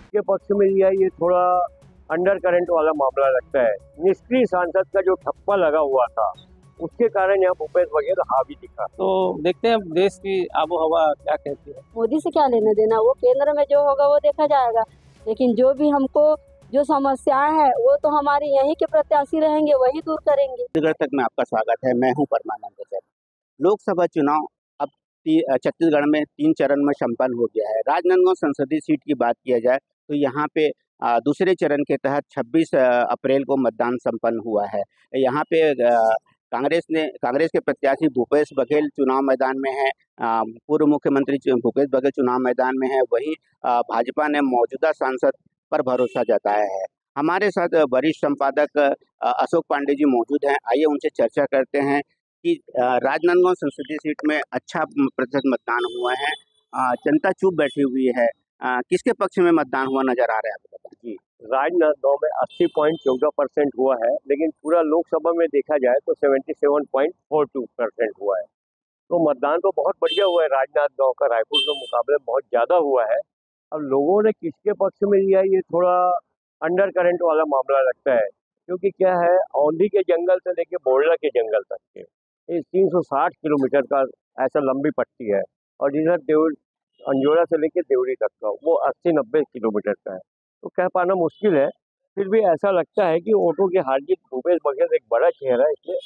किसके पक्ष में लिया ये थोड़ा अंडर करंट वाला मामला लगता है। निष्क्रिय सांसद का जो ठप्पा लगा हुआ था उसके कारण यहाँ भूपेश बघेल हावी दिखा। तो देखते हैं अब देश की आबो हवा क्या कहती है। मोदी से क्या लेना देना, वो केंद्र में जो होगा वो देखा जाएगा, लेकिन जो भी हमको जो समस्याएं है वो तो हमारे यहीं के प्रत्याशी रहेंगे, वही दूर करेंगे। छत्तीसगढ़ तक में आपका स्वागत है। मैं हूं परमानंद सर। लोकसभा चुनाव अब छत्तीसगढ़ में 3 चरण में संपन्न हो गया है। राजनांदगांव संसदीय सीट की बात किया जाए तो यहाँ पे दूसरे चरण के तहत 26 अप्रैल को मतदान संपन्न हुआ है। यहाँ पे कांग्रेस के प्रत्याशी भूपेश बघेल चुनाव मैदान में है। पूर्व मुख्यमंत्री भूपेश बघेल चुनाव मैदान में है। वहीं भाजपा ने मौजूदा सांसद पर भरोसा जताया है। हमारे साथ वरिष्ठ संपादक अशोक पांडे जी मौजूद हैं। आइए उनसे चर्चा करते हैं कि राजनांदगांव संसदीय सीट में अच्छा प्रतिशत मतदान हुआ है। जनता चुप बैठी हुई है। किसके पक्ष में मतदान हुआ नजर आ रहा है आपको बताएं? जी, राजनांदगांव में 80.14% हुआ है, लेकिन पूरा लोकसभा में देखा जाए तो 77.42% हुआ है। तो मतदान तो बहुत बढ़िया हुआ है राजनांदगांव का, रायपुर के मुकाबले बहुत ज़्यादा हुआ है। अब लोगों ने किसके पक्ष में लिया ये थोड़ा अंडर करंट वाला मामला लगता है, क्योंकि क्या है, औंधी के जंगल से लेके बोड़ला के जंगल तक के ये 360 किलोमीटर का ऐसा लंबी पट्टी है, और जिधर अंजोरा से लेके देवरी तक का वो 80-90 किलोमीटर का है। तो कह पाना मुश्किल है, फिर भी ऐसा लगता है कि वोटों की हार जीत भूपेश बघेल एक बड़ा चेहरा है, इसलिए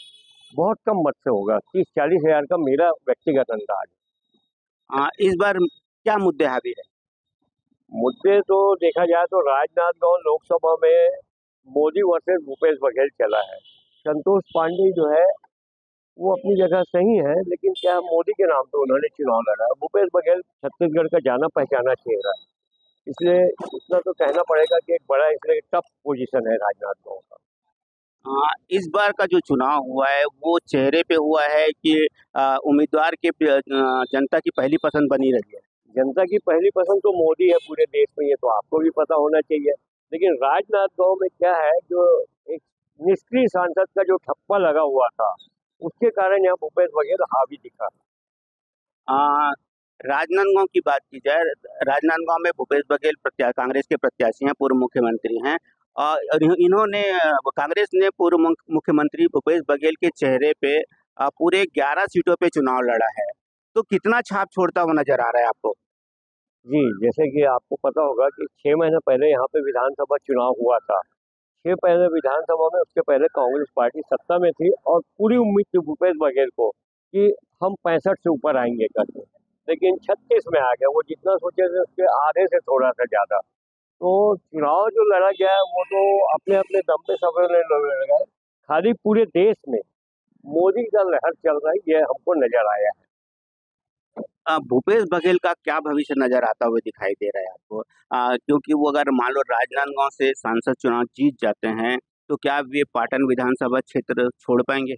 बहुत कम मत से होगा। 30-40 हजार का मेरा व्यक्तिगत अंदाज है। इस बार क्या मुद्दे हावी है? मुद्दे तो देखा जाए तो राजनांदगांव लोकसभा में मोदी वर्सेस भूपेश बघेल चला है। संतोष पांडे जो है वो अपनी जगह सही है, लेकिन क्या मोदी के नाम पे उन्होंने चुनाव लड़ा। भूपेश बघेल छत्तीसगढ़ का जाना पहचाना चेहरा है, इसलिए इतना तो कहना पड़ेगा कि एक बड़ा इसलिए टफ पोजीशन है राजनांदगांव का। इस बार का जो चुनाव हुआ है वो चेहरे पे हुआ है कि उम्मीदवार के जनता की पहली पसंद बनी रही है? जनता की पहली पसंद तो मोदी है पूरे देश में, ये तो आपको भी पता होना चाहिए। लेकिन राजनांदगांव में क्या है, जो एक निष्क्रिय सांसद का जो ठप्पा लगा हुआ था उसके कारण यहाँ भूपेश बघेल हावी दिखा। राजनांदगांव की बात की जाए, राजनांदगांव में भूपेश बघेल कांग्रेस के प्रत्याशी हैं, पूर्व मुख्यमंत्री हैं। और इन्होंने कांग्रेस ने पूर्व मुख्यमंत्री भूपेश बघेल के चेहरे पे पूरे 11 सीटों पे चुनाव लड़ा है। तो कितना छाप छोड़ता हुआ नजर आ रहा है आपको? जी, जैसे कि आपको पता होगा कि 6 महीने पहले यहाँ पे विधानसभा चुनाव हुआ था। 6 पहले विधानसभा में, उसके पहले कांग्रेस पार्टी सत्ता में थी और पूरी उम्मीद थी भूपेश बघेल को कि हम 65 से ऊपर आएंगे करके, लेकिन 36 में आ गए। वो जितना सोचे थे उसके आधे से थोड़ा सा ज़्यादा। तो चुनाव जो लड़ा गया है वो तो अपने अपने दम पे सब लड़ गए। खाली पूरे देश में मोदी का लहर चल रहा है, ये हमको नजर आया है। भूपेश बघेल का क्या भविष्य नजर आता हुआ दिखाई दे रहा है आपको? क्योंकि वो अगर मान लो राजनांदगांव से सांसद चुनाव जीत जाते हैं तो क्या वे पाटन विधानसभा क्षेत्र छोड़ पाएंगे?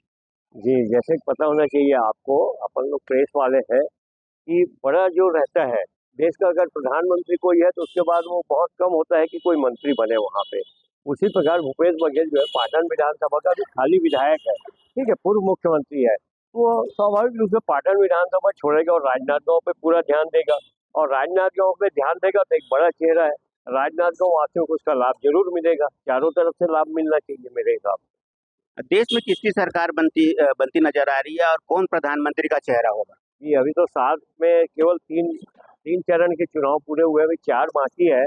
जी, जैसे पता होना चाहिए आपको, अपन लोग प्रेस वाले हैं, कि बड़ा जो रहता है देश का, अगर प्रधानमंत्री कोई है तो उसके बाद वो बहुत कम होता है कि कोई मंत्री बने वहाँ पे। उसी प्रकार भूपेश बघेल जो है पाटन विधानसभा का भी खाली विधायक है, ठीक है, पूर्व मुख्यमंत्री है, वो स्वाभाविक रूप से पाटन विधानसभा छोड़ेगा और राजनांदगांव पे पूरा ध्यान देगा। और राजनांदगांव पे ध्यान देगा तो एक बड़ा चेहरा है, राजनांदगांव वासियों को उसका लाभ जरूर मिलेगा। चारों तरफ से लाभ मिलना चाहिए मेरे हिसाब से। देश में किसकी सरकार बनती नजर आ रही है और कौन प्रधानमंत्री का चेहरा होगा? जी, अभी तो साथ में केवल तीन चरण के चुनाव पूरे हुए, अभी 4 बाकी है।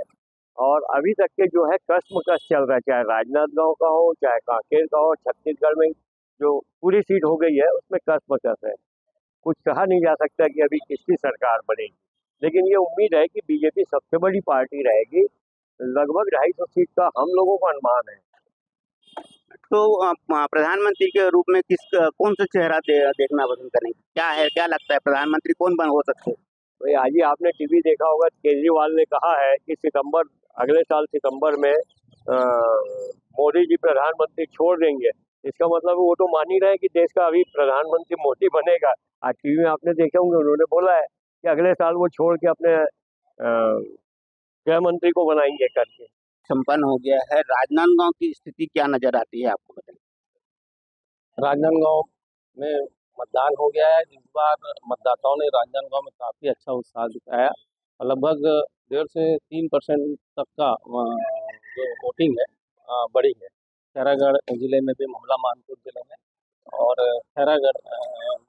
और अभी तक के जो है कश्मकश चल रहा है, चाहे राजनांदगांव का हो, चाहे कांकेर का हो। छत्तीसगढ़ में जो पूरी सीट हो गई है उसमें कश्मकश है। कुछ कहा नहीं जा सकता कि अभी किसकी सरकार बनेगी, लेकिन ये उम्मीद है कि बीजेपी सबसे बड़ी पार्टी रहेगी। लगभग 250 सीट का हम लोगों का अनुमान है। तो प्रधानमंत्री के रूप में कौन सा चेहरा देखना पसंद करेंगे? क्या लगता है प्रधानमंत्री कौन हो सकते हैं? भाई आज ही आपने टीवी देखा होगा, केजरीवाल ने कहा है कि अगले साल सितंबर में मोदी जी प्रधानमंत्री छोड़ देंगे। इसका मतलब वो तो मान ही रहे हैं कि देश का अभी प्रधानमंत्री मोदी बनेगा। आज टीवी में आपने देखे होंगे, उन्होंने बोला है कि अगले साल वो छोड़ के अपने गृह मंत्री को बनाएंगे करके। संपन्न हो गया है। राजनांदगांव की स्थिति क्या नजर आती है आपको बताइए? राजनांदगांव में मतदान हो गया है। इस बार मतदाताओं ने राजनांदगांव में काफी अच्छा उत्साह दिखाया। लगभग 1.5 से 3% तक का जो वोटिंग है बढ़ी है। खैरागढ़ जिले में भी, मोहला मानपुर जिले में और खैरागढ़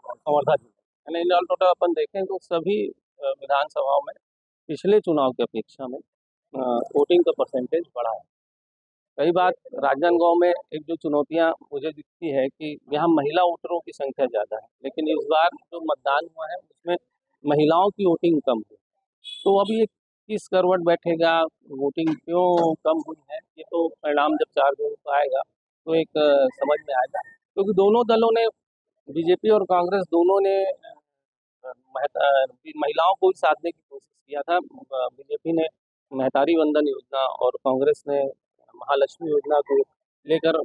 संवर्धा जिले में, यानी इन ऑल टोटल अपन देखें तो सभी विधानसभाओं में पिछले चुनाव की अपेक्षा में वोटिंग का परसेंटेज बढ़ा है। कई बात राजनांदगांव में एक जो चुनौतियां मुझे दिखती है कि यहाँ महिला वोटरों की संख्या ज़्यादा है, लेकिन इस बार जो मतदान हुआ है उसमें महिलाओं की वोटिंग कम हुई। तो अब ये किस करवट बैठेगा, वोटिंग क्यों कम हुई है, ये तो परिणाम जब 4 जून को आएगा तो एक समझ में आएगा। क्योंकि दोनों दलों ने, बीजेपी और कांग्रेस दोनों ने महिलाओं को भी साधने की कोशिश किया था। बीजेपी ने महतारी वंदन योजना और कांग्रेस ने महालक्ष्मी योजना को लेकर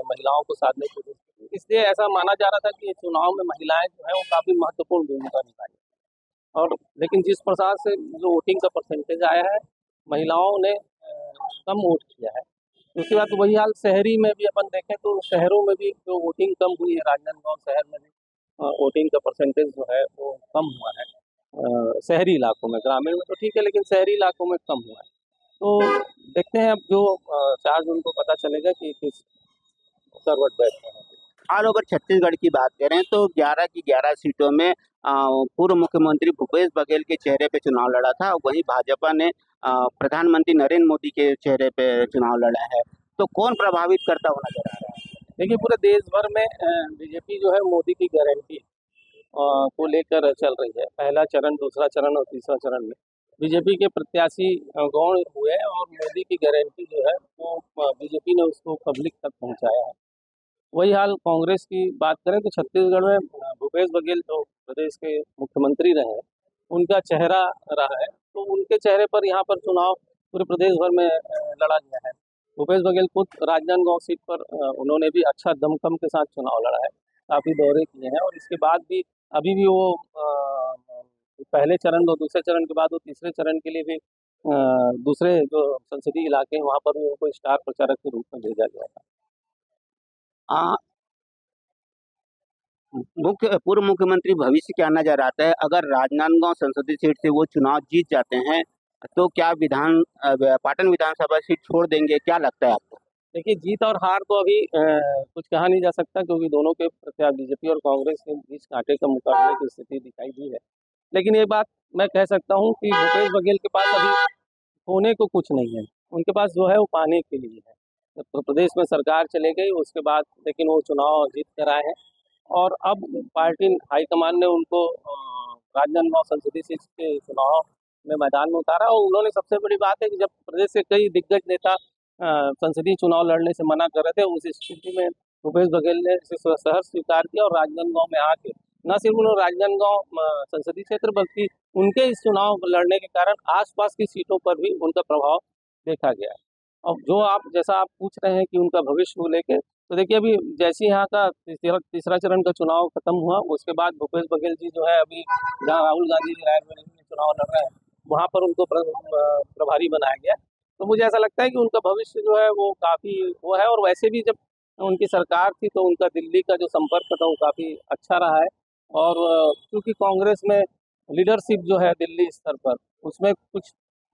महिलाओं को साधने की कोशिश की। इसलिए ऐसा माना जा रहा था कि ये चुनाव में महिलाएं जो है वो काफ़ी महत्वपूर्ण भूमिका निभाई। और लेकिन जिस प्रकार से जो वोटिंग का परसेंटेज आया है, महिलाओं ने कम वोट किया है। उसके बाद वही हाल शहरी में भी अपन देखें तो शहरों में भी जो वोटिंग कम हुई है, राजनांदगांव शहर में भी वोटिंग का परसेंटेज जो है वो कम हुआ है शहरी इलाकों में। ग्रामीण में तो ठीक है, लेकिन शहरी इलाकों में कम हुआ है। तो देखते हैं अब जो 4 जून को पता चलेगा कि किस करवट बैठ रहे हैं। ऑल ओवर छत्तीसगढ़ की बात करें तो 11 की 11 सीटों में पूर्व मुख्यमंत्री भूपेश बघेल के चेहरे पे चुनाव लड़ा था। वहीं भाजपा ने प्रधानमंत्री नरेंद्र मोदी के चेहरे पे चुनाव लड़ा है। तो कौन प्रभावित करता हुआ नजर आ रहा है? देखिए, पूरे देश भर में बीजेपी जो है मोदी की गारंटी को लेकर चल रही है। पहला चरण, दूसरा चरण और तीसरा चरण में बीजेपी के प्रत्याशी गौण हुए और मोदी की गारंटी जो है वो बीजेपी ने उसको पब्लिक तक पहुंचाया है। वही हाल कांग्रेस की बात करें तो छत्तीसगढ़ में भूपेश बघेल जो प्रदेश के मुख्यमंत्री रहे हैं, उनका चेहरा रहा है, तो उनके चेहरे पर यहाँ पर चुनाव पूरे प्रदेश भर में लड़ा गया है। भूपेश बघेल खुद राजनांदगांव सीट पर उन्होंने भी अच्छा दमखम के साथ चुनाव लड़ा है, काफ़ी दौरे किए हैं और इसके बाद भी अभी भी वो पहले चरण और दूसरे चरण के बाद वो तीसरे चरण के लिए भी दूसरे जो संसदीय इलाके हैं वहाँ पर भी उनको स्टार प्रचारक के रूप में भेजा गया था। पूर्व मुख्यमंत्री भविष्य क्या नजर आता है? अगर राजनांदगांव संसदीय सीट से वो चुनाव जीत जाते हैं तो क्या पाटन विधानसभा सीट छोड़ देंगे? क्या लगता है आपको? देखिए, जीत और हार तो अभी कुछ कहा नहीं जा सकता, क्योंकि दोनों के प्रत्याशी बीजेपी और कांग्रेस के बीच कांटे का मुकाबले की स्थिति दिखाई दी है। लेकिन ये बात मैं कह सकता हूँ कि भूपेश बघेल के पास अभी होने को कुछ नहीं है, उनके पास जो है वो पाने के लिए है। जब तो प्रदेश में सरकार चले गई उसके बाद लेकिन वो चुनाव जीत कर आए हैं और अब पार्टी हाईकमान ने उनको राजनांदगांव संसदीय सीट के चुनाव में मैदान में उतारा। और उन्होंने, सबसे बड़ी बात है कि जब प्रदेश के कई दिग्गज नेता संसदीय चुनाव लड़ने से मना कर रहे थे, उस स्थिति में भूपेश बघेल ने इसे सहर्ष स्वीकार किया और राजनांदगांव में आके न सिर्फ उन्होंने राजनांदगांव संसदीय क्षेत्र बल्कि उनके इस चुनाव लड़ने के कारण आसपास की सीटों पर भी उनका प्रभाव देखा गया। अब जो जैसा आप पूछ रहे हैं कि उनका भविष्य को लेकर, तो देखिए अभी जैसे यहाँ का तीसरा चरण का चुनाव खत्म हुआ उसके बाद भूपेश बघेल जी जो है अभी जहाँ राहुल गांधी जी रायबरेली में चुनाव लड़ रहे हैं वहाँ पर उनको प्रभारी बनाया गया। तो मुझे ऐसा लगता है कि उनका भविष्य जो है वो काफ़ी वो है। और वैसे भी जब उनकी सरकार थी तो उनका दिल्ली का जो संपर्क था वो काफ़ी अच्छा रहा है। और क्योंकि कांग्रेस में लीडरशिप जो है दिल्ली स्तर पर उसमें कुछ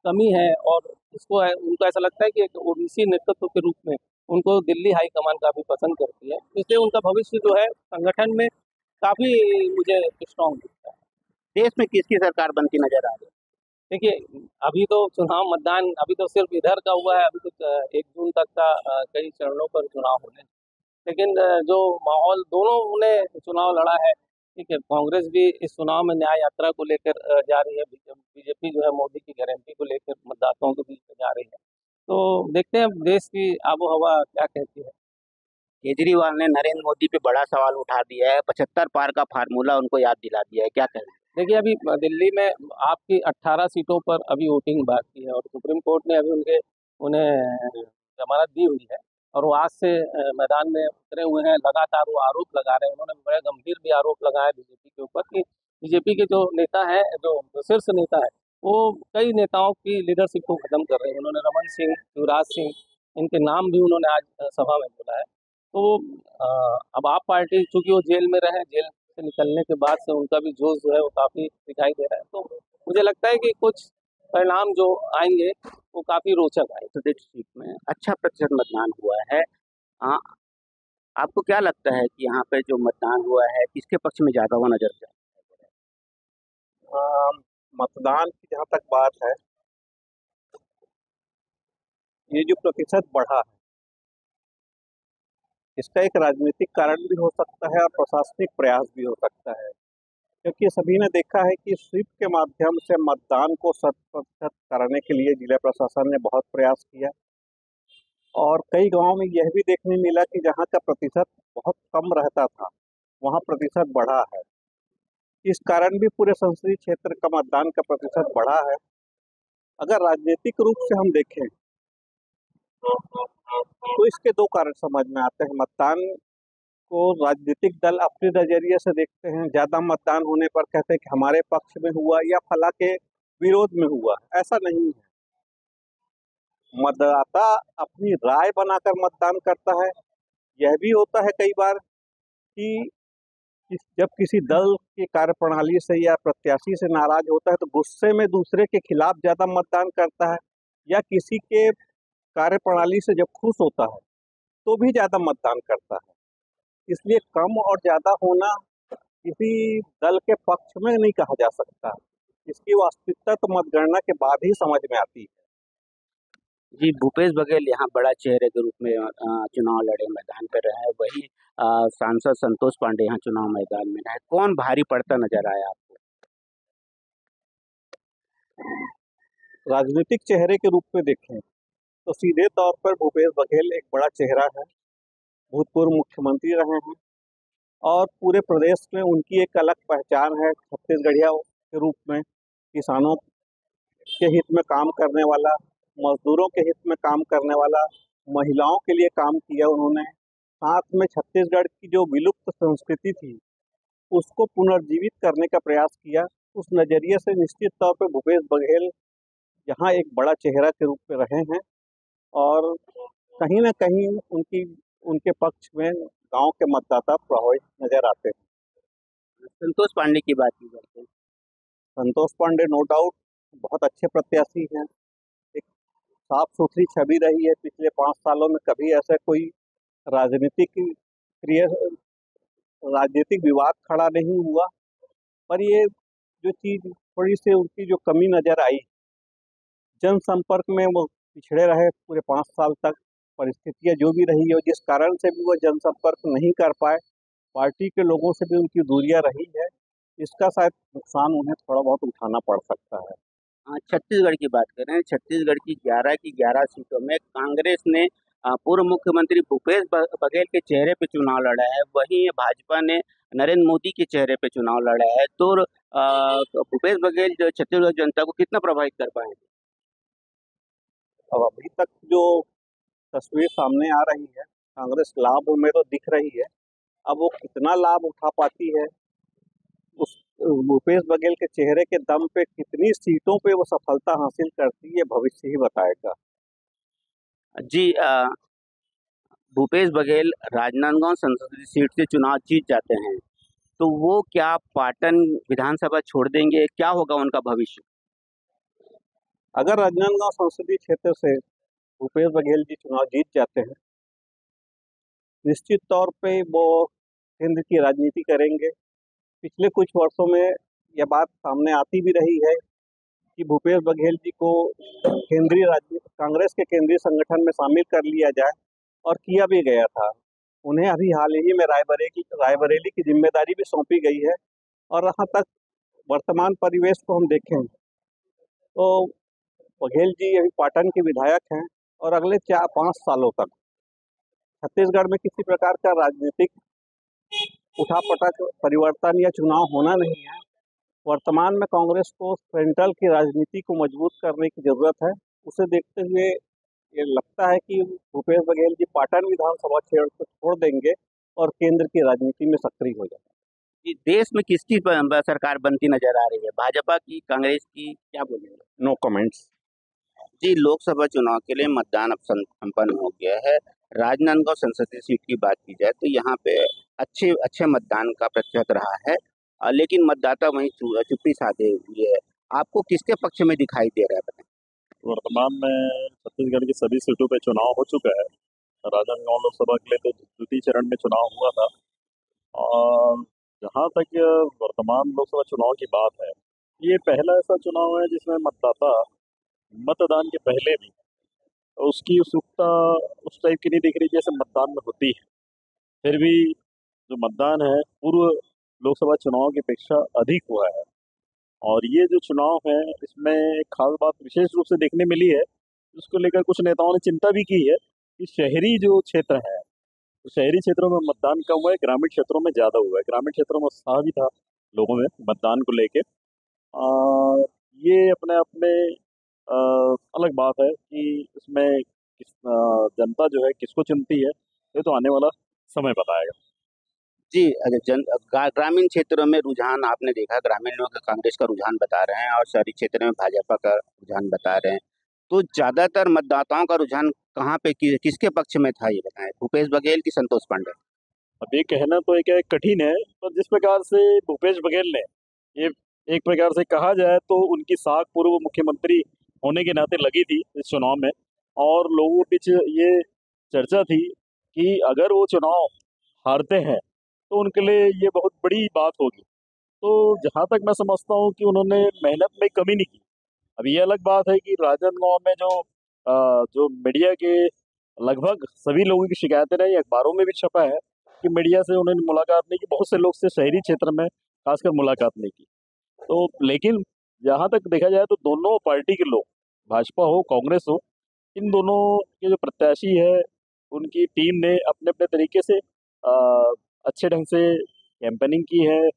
कमी है और उसको उनको ऐसा लगता है कि एक ओबीसी नेतृत्व के रूप में उनको दिल्ली हाईकमान काफ़ी पसंद करती है, इसलिए उनका भविष्य जो है संगठन में काफ़ी मुझे स्ट्रॉन्ग दिखता है। देश में किसकी सरकार बनती नजर आ रही है? देखिए, अभी तो चुनाव मतदान अभी तो सिर्फ इधर का हुआ है, अभी तो 1 जून तक का कई चरणों पर चुनाव होने, लेकिन जो माहौल दोनों ने चुनाव लड़ा है, ठीक है, कांग्रेस भी इस चुनाव में न्याय यात्रा को लेकर जा रही है, बीजेपी जो है मोदी की गारंटी को लेकर मतदाताओं के बीच में जा रही है। तो देखते हैं देश की आबो हवा क्या कहती है। केजरीवाल ने नरेंद्र मोदी पे बड़ा सवाल उठा दिया है, 75 पार का फार्मूला उनको याद दिला दिया है, क्या कहें? देखिए, अभी दिल्ली में आपकी 18 सीटों पर अभी वोटिंग बाकी है और सुप्रीम कोर्ट ने अभी उन्हें जमानत दी हुई है और वो आज से मैदान में उतरे हुए हैं। लगातार वो आरोप लगा रहे हैं, उन्होंने बड़े गंभीर भी आरोप लगाया बीजेपी के ऊपर कि बीजेपी के जो नेता हैं, जो शीर्ष नेता है, वो कई नेताओं की लीडरशिप को खत्म कर रहे हैं। उन्होंने रमन सिंह, युवराज सिंह, इनके नाम भी उन्होंने आज सभा में बोला है। तो अब आप पार्टी, चूंकि वो जेल में रहे, जेल से निकलने के बाद से उनका भी जोश जो है वो काफ़ी दिखाई दे रहा है। तो मुझे लगता है कि कुछ परिणाम जो आएंगे वो काफ़ी रोचक आएंगे। संसदीय सीट में अच्छा प्रतिशत मतदान हुआ है। आ, आपको क्या लगता है कि यहाँ पे जो मतदान हुआ है किसके पक्ष में ज़्यादा हुआ नजर आता अ, मतदान की जहाँ तक बात है, ये जो प्रतिशत बढ़ा है, इसका एक राजनीतिक कारण भी हो सकता है और प्रशासनिक प्रयास भी हो सकता है, क्योंकि सभी ने देखा है कि स्वीप के माध्यम से मतदान को 100% कराने के लिए जिला प्रशासन ने बहुत प्रयास किया और कई गांवों में यह भी देखने मिला कि जहां का प्रतिशत बहुत कम रहता था, वहां प्रतिशत बढ़ा है। इस कारण भी पूरे संसदीय क्षेत्र का मतदान का प्रतिशत बढ़ा है। अगर राजनीतिक रूप से हम देखें तो इसके दो कारण समझ में आते हैं। मतदान को राजनीतिक दल अपने नजरिए से देखते हैं, ज्यादा मतदान होने पर कहते हैं कि हमारे पक्ष में हुआ या फला के विरोध में हुआ। ऐसा नहीं है, मतदाता अपनी राय बनाकर मतदान करता है। यह भी होता है कई बार कि जब किसी दल की कार्यप्रणाली से या प्रत्याशी से नाराज होता है तो गुस्से में दूसरे के खिलाफ ज्यादा मतदान करता है, या किसी के कार्यप्रणाली से जब खुश होता है तो भी ज्यादा मतदान करता है। इसलिए कम और ज्यादा होना किसी दल के पक्ष में नहीं कहा जा सकता। इसकी वास्तविकता तो मतगणना के बाद ही समझ में आती है। है? जी, भूपेश बघेल यहाँ बड़ा चेहरे के रूप में चुनाव लड़े, मैदान पर रहे। वही सांसद संतोष पांडे यहाँ चुनाव मैदान में रहे। कौन भारी पड़ता नजर आया आपको? राजनीतिक चेहरे के रूप में देखें तो सीधे तौर पर भूपेश बघेल एक बड़ा चेहरा है, भूतपूर्व मुख्यमंत्री रहे हैं और पूरे प्रदेश में उनकी एक अलग पहचान है। छत्तीसगढ़िया के रूप में किसानों के हित में काम करने वाला, मजदूरों के हित में काम करने वाला, महिलाओं के लिए काम किया उन्होंने। साथ में छत्तीसगढ़ की जो विलुप्त संस्कृति थी उसको पुनर्जीवित करने का प्रयास किया। उस नज़रिए से निश्चित तौर पर भूपेश बघेल यहाँ एक बड़ा चेहरा के रूप में रहे हैं और कहीं ना कहीं उनके पक्ष में गांव के मतदाता प्रभावित नजर आते हैं। संतोष पांडे की बात की जाए तो संतोष पांडे नो डाउट बहुत अच्छे प्रत्याशी हैं। एक साफ सुथरी छवि रही है पिछले 5 सालों में, कभी ऐसा कोई राजनीतिक विवाद खड़ा नहीं हुआ। पर ये जो चीज थोड़ी सी उनकी जो कमी नजर आई, जनसंपर्क में वो पिछड़े रहे पूरे 5 साल तक। परिस्थितियां जो भी रही है, जिस कारण से भी वो जनसंपर्क नहीं कर पाए, पार्टी के लोगों से भी उनकी दूरियां रही है, इसका शायद नुकसान उन्हें थोड़ा बहुत उठाना पड़ सकता है। छत्तीसगढ़ की बात करें, छत्तीसगढ़ की 11 की 11 सीटों में कांग्रेस ने पूर्व मुख्यमंत्री भूपेश बघेल के चेहरे पे चुनाव लड़ा है, वहीं भाजपा ने नरेंद्र मोदी के चेहरे पे चुनाव लड़ा है। तो भूपेश बघेल जो छत्तीसगढ़ जनता को कितना प्रभावित कर पाएंगे? अब अभी तक जो तस्वीर सामने आ रही है, कांग्रेस लाभ में तो दिख रही है। अब वो कितना लाभ उठा पाती है, उस भूपेश बघेल के चेहरे के दम पे कितनी सीटों पे वो सफलता हासिल करती है, भविष्य ही बताएगा। जी, भूपेश बघेल राजनांदगांव संसदीय सीट से चुनाव जीत जाते हैं तो वो क्या पाटन विधानसभा छोड़ देंगे? क्या होगा उनका भविष्य? अगर राजनांदगांव संसदीय क्षेत्र से भूपेश बघेल जी चुनाव जीत जाते हैं, निश्चित तौर पे वो केंद्र की राजनीति करेंगे। पिछले कुछ वर्षों में यह बात सामने आती भी रही है कि भूपेश बघेल जी को कांग्रेस के केंद्रीय संगठन में शामिल कर लिया जाए, और किया भी गया था। उन्हें अभी हाल ही में रायबरेली की जिम्मेदारी भी सौंपी गई है। और यहाँ तक वर्तमान परिवेश को हम देखें तो बघेल जी अभी पाटन के विधायक हैं और अगले 4-5 सालों तक छत्तीसगढ़ में किसी प्रकार का राजनीतिक उठापटक, परिवर्तन या चुनाव होना नहीं है। वर्तमान में कांग्रेस को सेंट्रल की राजनीति को मजबूत करने की जरूरत है। उसे देखते हुए ये लगता है कि भूपेश बघेल जी पाटन विधानसभा क्षेत्र को छोड़ देंगे और केंद्र की राजनीति में सक्रिय हो जाएंगे। देश में किसकी सरकार बनती नजर आ रही है, भाजपा की, कांग्रेस की, क्या बोलेंगे? No comments. जी, लोकसभा चुनाव के लिए मतदान अब संपन्न हो गया है। राजनांदगांव संसदीय सीट की बात की जाए तो यहाँ पे अच्छे मतदान का प्रतिशत रहा है, लेकिन मतदाता वहीं चुप्पी साधे हुए आपको किसके पक्ष में दिखाई दे रहा है, बताएं। वर्तमान में छत्तीसगढ़ की सभी सीटों पे चुनाव हो चुका है। राजनांदगांव लोकसभा के लिए तो द्वितीय चरण में चुनाव हुआ था। और जहाँ तक वर्तमान लोकसभा चुनाव की बात है, ये पहला ऐसा चुनाव है जिसमें मतदाता मतदान के पहले भी उसकी उत्सुकता उस टाइप की नहीं दिख रही जैसे मतदान में होती है। फिर भी जो मतदान है पूर्व लोकसभा चुनाव की अपेक्षा अधिक हुआ है। और ये जो चुनाव है इसमें एक खास बात विशेष रूप से देखने मिली है, उसको लेकर कुछ नेताओं ने चिंता भी की है कि शहरी जो क्षेत्र है, तो शहरी क्षेत्रों में मतदान कम हुआ है, ग्रामीण क्षेत्रों में ज़्यादा हुआ है। ग्रामीण क्षेत्रों में उत्साह भी था लोगों में मतदान को लेके। ये अपने आप में अलग बात है कि इसमें जनता जो है किसको चुनती है, ये तो आने वाला समय बताएगा। जी, अगर ग्रामीण क्षेत्रों में रुझान आपने देखा, ग्रामीण लोग कांग्रेस का रुझान बता रहे हैं और शहरी क्षेत्र में भाजपा का रुझान बता रहे हैं। तो ज्यादातर मतदाताओं का रुझान कहाँ पे किसके पक्ष में था, ये बताएं, भूपेश बघेल की संतोष पांडे? अब ये कहना तो एक कठिन है, पर जिस प्रकार से भूपेश बघेल ने ये एक प्रकार से कहा जाए तो उनकी साख पूर्व मुख्यमंत्री होने के नाते लगी थी इस चुनाव में। और लोगों के बीच ये चर्चा थी कि अगर वो चुनाव हारते हैं तो उनके लिए ये बहुत बड़ी बात होगी। तो जहाँ तक मैं समझता हूँ कि उन्होंने मेहनत में कमी नहीं की। अब ये अलग बात है कि राजनांदगांव में जो मीडिया के लगभग सभी लोगों की शिकायतें रही, अखबारों में भी छपा है कि मीडिया से उन्होंने मुलाकात नहीं की, बहुत से लोग से शहरी क्षेत्र में खासकर मुलाकात नहीं की। तो लेकिन जहाँ तक देखा जाए तो दोनों पार्टी के लोग, भाजपा हो कांग्रेस हो, इन दोनों के जो प्रत्याशी है उनकी टीम ने अपने अपने तरीके से अच्छे ढंग से कैंपेनिंग की है,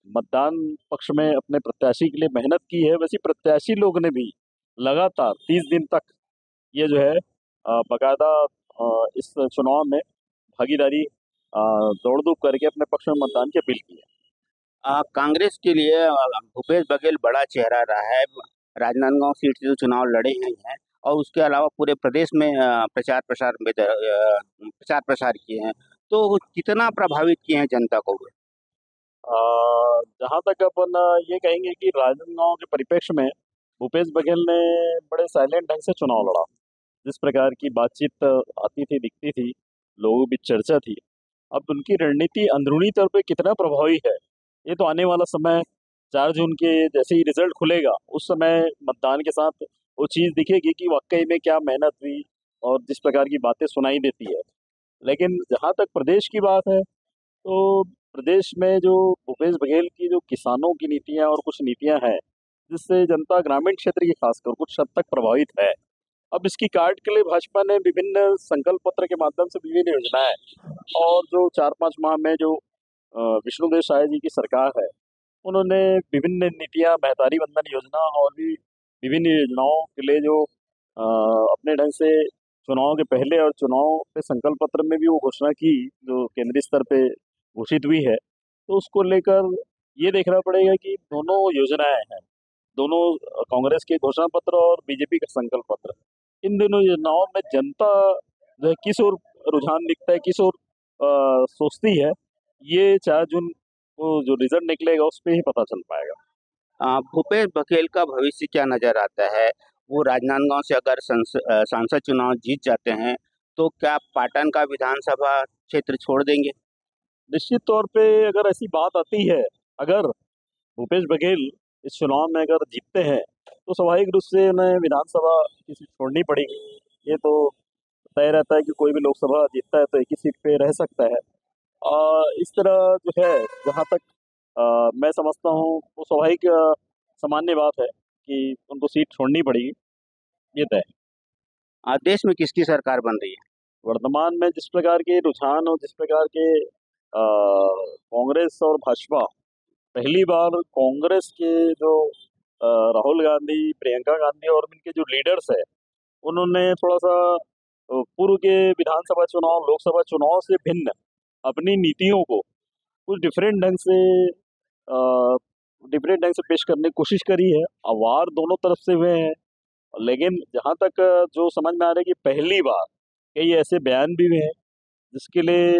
मतदान पक्ष में अपने प्रत्याशी के लिए मेहनत की है। वैसे प्रत्याशी लोग ने भी लगातार 30 दिन तक ये जो है बाकायदा इस चुनाव में भागीदारी दौड़ धूप करके अपने पक्ष में मतदान की अपील की है। कांग्रेस के लिए भूपेश बघेल बड़ा चेहरा रहा है, राजनांदगांव सीट से जो चुनाव लड़े हैं और उसके अलावा पूरे प्रदेश में प्रचार प्रसार किए हैं। तो वो कितना प्रभावित किए हैं जनता को? जहाँ तक अपन ये कहेंगे कि राजनांदगांव के परिप्रेक्ष्य में भूपेश बघेल ने बड़े साइलेंट ढंग से चुनाव लड़ा। जिस प्रकार की बातचीत आती थी, दिखती थी, लोगों की चर्चा थी, अब उनकी रणनीति अंदरूनी तौर पे कितना प्रभावी है, ये तो आने वाला समय 4 जून के जैसे ही रिजल्ट खुलेगा उस समय मतदान के साथ वो चीज़ दिखेगी कि वाकई में क्या मेहनत हुई और जिस प्रकार की बातें सुनाई देती है। लेकिन जहाँ तक प्रदेश की बात है, तो प्रदेश में जो भूपेश बघेल की जो किसानों की नीतियाँ और कुछ नीतियाँ हैं, जिससे जनता ग्रामीण क्षेत्र की खासकर कुछ हद तक प्रभावित है। अब इसकी काट के लिए भाजपा ने विभिन्न संकल्प पत्र के माध्यम से विभिन्न योजनाएं, और जो 4-5 माह में जो विष्णुदेव साय जी की सरकार है, उन्होंने विभिन्न नीतियां, महतारी वंदन योजना और भी विभिन्न योजनाओं के लिए जो अपने ढंग से चुनाव के पहले और चुनाव के संकल्प पत्र में भी वो घोषणा की, जो केंद्रीय स्तर पे घोषित हुई है। तो उसको लेकर ये देखना पड़ेगा कि दोनों योजनाएं हैं, दोनों कांग्रेस के घोषणा पत्र और बीजेपी का संकल्प पत्र, इन दोनों योजनाओं में जनता जो है किस ओर रुझान दिखता है, किस ओर सोचती है, ये 4 जून को जो रिजल्ट निकलेगा उस पर ही पता चल पाएगा। भूपेश बघेल का भविष्य क्या नजर आता है? वो राजनांदगांव से अगर सांसद चुनाव जीत जाते हैं तो क्या पाटन का विधानसभा क्षेत्र छोड़ देंगे? निश्चित तौर पे अगर ऐसी बात आती है, अगर भूपेश बघेल इस चुनाव में अगर जीतते हैं तो स्वाभाविक रूप से उन्हें विधानसभा की सीट छोड़नी पड़ेगी। ये तो तय रहता है कि कोई भी लोकसभा जीतता है तो एक ही सीट पे रह सकता है। इस तरह जो है, जहाँ तक मैं समझता हूँ वो स्वाभाविक सामान्य बात है कि उनको सीट छोड़नी पड़ेगी, ये तय है। देश में किसकी सरकार बन रही है? वर्तमान में जिस प्रकार के रुझान और जिस प्रकार के कांग्रेस और भाजपा, पहली बार कांग्रेस के जो राहुल गांधी, प्रियंका गांधी और इनके जो लीडर्स है, उन्होंने थोड़ा सा पूर्व के विधानसभा चुनाव, लोकसभा चुनाव से भिन्न अपनी नीतियों को कुछ डिफरेंट ढंग से पेश करने की कोशिश करी है। वार दोनों तरफ से हुए हैं, लेकिन जहाँ तक जो समझ में आ रहा है कि पहली बार कई ऐसे बयान भी हुए हैं जिसके लिए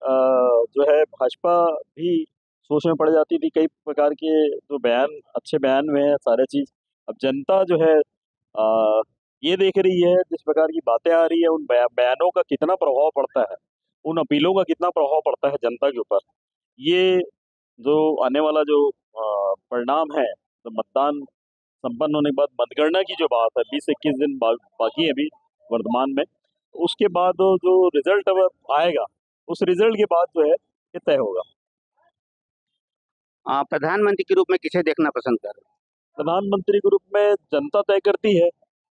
जो है भाजपा भी सोच में पड़ जाती थी। कई प्रकार के जो बयान, अच्छे बयान हुए हैं, सारे चीज़। अब जनता जो है ये देख रही है, जिस प्रकार की बातें आ रही है, उन बयानों का कितना प्रभाव पड़ता है, उन अपीलों का कितना प्रभाव पड़ता है जनता के ऊपर। ये जो आने वाला जो परिणाम है, तो मतदान संपन्न होने के बाद मतगणना की जो बात है, 20-21 दिन बाकी है अभी वर्तमान में, उसके बाद जो रिजल्ट अब आएगा, उस रिजल्ट के बाद जो है ये तय होगा। प्रधानमंत्री के रूप में किसे देखना पसंद कर रहे हैं? प्रधानमंत्री के रूप में जनता तय करती है।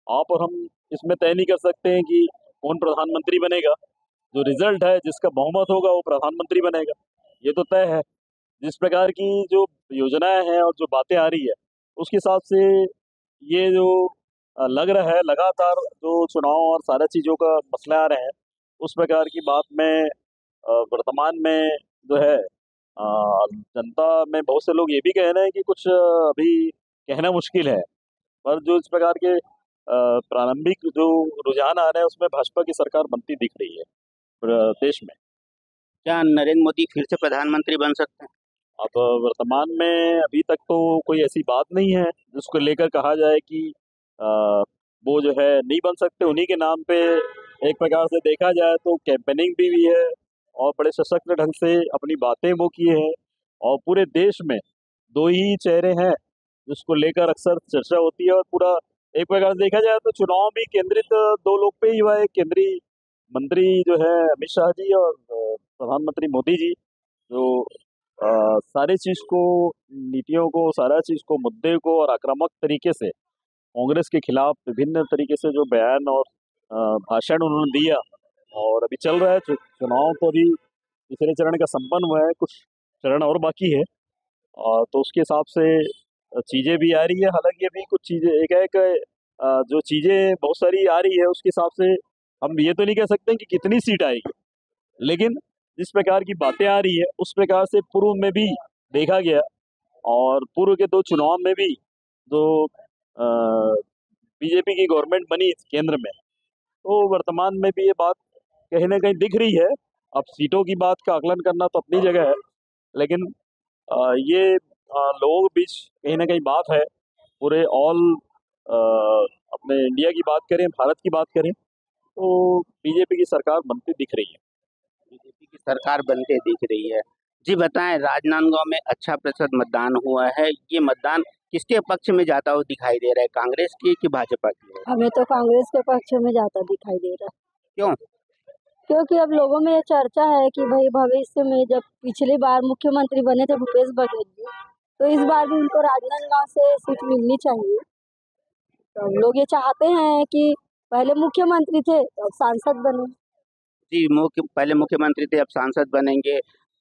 आप और हम इसमें तय नहीं कर सकते हैं कि कौन प्रधानमंत्री बनेगा। जो रिजल्ट है, जिसका बहुमत होगा, वो प्रधानमंत्री बनेगा, ये तो तय है। जिस प्रकार की जो योजनाएं हैं और जो बातें आ रही है, उसके हिसाब से ये जो लग रहा है, लगातार जो चुनाव और सारा चीज़ों का मसले आ रहे हैं, उस प्रकार की बात में वर्तमान में जो है जनता में बहुत से लोग ये भी कह रहे हैं कि कुछ अभी कहना मुश्किल है, पर जो इस प्रकार के प्रारंभिक जो रुझान आ रहे हैं, उसमें भाजपा की सरकार बनती दिख रही है देश में। क्या नरेंद्र मोदी फिर से प्रधानमंत्री बन सकते हैं? अब वर्तमान में अभी तक तो कोई ऐसी बात नहीं है जिसको लेकर कहा जाए कि वो जो है नहीं बन सकते। उन्हीं के नाम पे एक प्रकार से देखा जाए तो कैंपेनिंग भी हुई है और बड़े सशक्त ढंग से अपनी बातें वो किए हैं, और पूरे देश में दो ही चेहरे हैं जिसको लेकर अक्सर चर्चा होती है। और पूरा एक प्रकार से देखा जाए तो चुनाव भी केंद्रित दो लोग पे ही हुआ है, केंद्रीय मंत्री जो है अमित शाह जी और प्रधानमंत्री मोदी जी, जो सारी चीज़ को, नीतियों को, सारा चीज़ को, मुद्दे को और आक्रामक तरीके से कांग्रेस के खिलाफ विभिन्न तरीके से जो बयान और भाषण उन्होंने दिया। और अभी चल रहा है चुनाव, तो अभी तीसरे चरण का संपन्न हुआ है, कुछ चरण और बाकी है, और तो उसके हिसाब से चीज़ें भी आ रही है। हालांकि अभी कुछ चीज़ें एक जो चीज़ें बहुत सारी आ रही है, उसके हिसाब से हम ये तो नहीं कह सकते कि कितनी सीट आएगी, लेकिन जिस प्रकार की बातें आ रही है, उस प्रकार से पूर्व में भी देखा गया, और पूर्व के 2 चुनाव में भी जो बीजेपी की गवर्नमेंट बनी केंद्र में, तो वर्तमान में भी ये बात कहीं ना कहीं दिख रही है। अब सीटों की बात का आकलन करना तो अपनी जगह है, लेकिन ये लोगों के बीच कहीं ना कहीं बात है। पूरे ऑल अपने इंडिया की बात करें, भारत की बात करें, तो बीजेपी की सरकार बनती दिख रही है। बीजेपी की सरकार बनते दिख रही है। जी बताएं, राजनांदगांव में अच्छा प्रतिशत मतदान हुआ है। ये मतदान किसके पक्ष में जाता हुआ दिखाई दे रहा है, कांग्रेस की कि भाजपा की है? हमें तो कांग्रेस के पक्ष में जाता दिखाई दे रहा है। क्यों? क्योंकि अब लोगों में ये चर्चा है कि भाई भविष्य में जब पिछली बार मुख्यमंत्री बने थे भूपेश बघेल जी, तो इस बार भी उनको राजनांदगांव से सीट मिलनी चाहिए। तो हम लोग ये चाहते हैं कि पहले मुख्यमंत्री थे तो अब सांसद बने। जी, पहले मुख्यमंत्री थे, अब सांसद बनेंगे,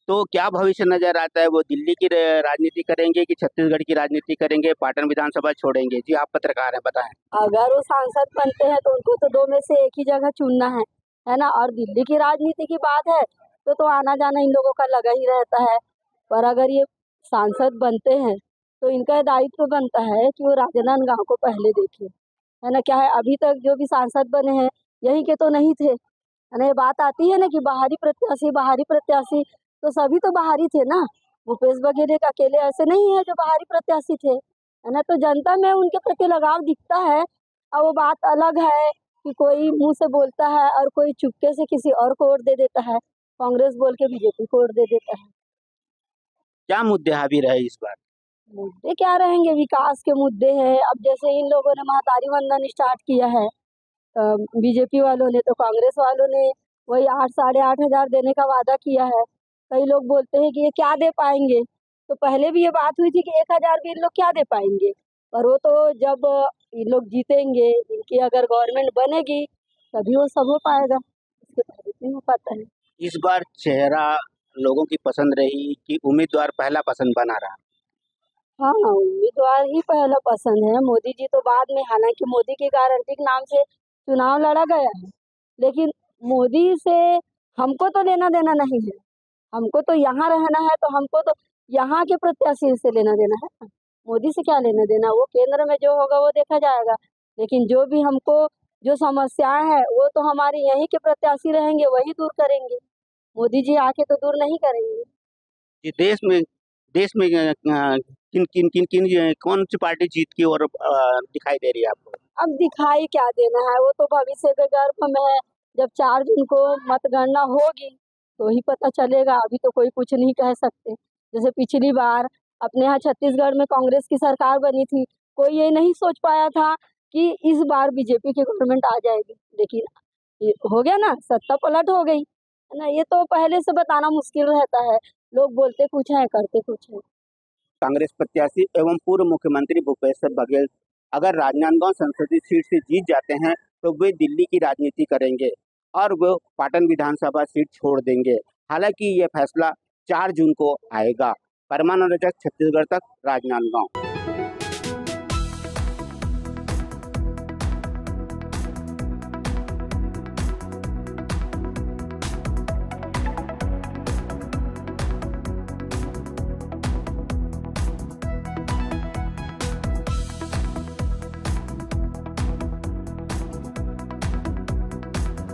तो क्या भविष्य नजर आता है? वो दिल्ली की राजनीति करेंगे कि छत्तीसगढ़ की राजनीति करेंगे, पाटन विधानसभा छोड़ेंगे? जी, आप पत्रकार हैं, बताएं। अगर वो सांसद बनते हैं तो उनको तो 2 में से एक ही जगह चुनना है ना। और दिल्ली की राजनीति की बात है तो आना जाना इन लोगों का लगा ही रहता है। पर अगर ये सांसद बनते हैं तो इनका दायित्व बनता है कि वो राजनांदगांव को पहले देखें, है ना। क्या है, अभी तक जो भी सांसद बने हैं यहीं के तो नहीं थे, है ना। ये बात आती है ना कि बाहरी प्रत्याशी, तो सभी तो बाहरी थे ना। भूपेश बघेल एक अकेले ऐसे नहीं है जो बाहरी प्रत्याशी थे, है ना। तो जनता में उनके प्रति लगाव दिखता है। और वो बात अलग है कि कोई मुंह से बोलता है और कोई चुपके से किसी और को वोट दे देता है, कांग्रेस बोल के बीजेपी को वोट दे देता है। क्या मुद्दे हावी रहे इस बार? मुद्दे क्या रहेंगे, विकास के मुद्दे हैं। अब जैसे इन लोगों ने महतारी वंदन स्टार्ट किया है, बीजेपी वालों ने, तो कांग्रेस वालों ने वही 8-8.5 हजार देने का वादा किया है। कई लोग बोलते हैं कि ये क्या दे पाएंगे, तो पहले भी ये बात हुई थी कि 1 हजार भी इन लोग क्या दे पाएंगे। पर वो तो जब इन लोग जीतेंगे, इनकी अगर गवर्नमेंट बनेगी तभी वो सब हो पाएगा, इसके पहले नहीं हो पाता है। इस बार चेहरा लोगों की पसंद रही कि उम्मीदवार पहला पसंद बना रहा? हाँ, उम्मीदवार ही पहला पसंद है। मोदी जी तो बाद में, हालांकि मोदी की गारंटी के नाम से चुनाव लड़ा गया है, लेकिन मोदी से हमको तो लेना देना नहीं है। हमको तो यहाँ रहना है, तो हमको तो यहाँ के प्रत्याशी से लेना देना है ना। मोदी से क्या लेना देना, वो केंद्र में जो होगा वो देखा जाएगा। लेकिन जो भी हमको जो समस्याएं हैं वो तो हमारे यहीं के प्रत्याशी रहेंगे, वही दूर करेंगे। मोदी जी आके तो दूर नहीं करेंगे। कि देश में देश में किन किन किन किन कौन सी पार्टी जीत की और दिखाई दे रही है आपको? अब दिखाई क्या देना है, वो तो भविष्य के गर्भ में है। जब 4 जून को मतगणना होगी तो ही पता चलेगा, अभी तो कोई कुछ नहीं कह सकते। जैसे पिछली बार अपने यहाँ छत्तीसगढ़ में कांग्रेस की सरकार बनी थी, कोई ये नहीं सोच पाया था कि इस बार बीजेपी की गवर्नमेंट आ जाएगी, लेकिन ये हो गया ना, सत्ता पलट हो गई है ना। ये तो पहले से बताना मुश्किल रहता है, लोग बोलते कुछ है करते कुछ है। कांग्रेस प्रत्याशी एवं पूर्व मुख्यमंत्री भूपेश बघेल अगर राजनांदगांव संसदीय सीट से जीत जाते हैं तो वे दिल्ली की राजनीति करेंगे और वो पाटन विधानसभा सीट छोड़ देंगे। हालांकि ये फैसला 4 जून को आएगा। परमानंद रजक, छत्तीसगढ़ तक, राजनांदगांव।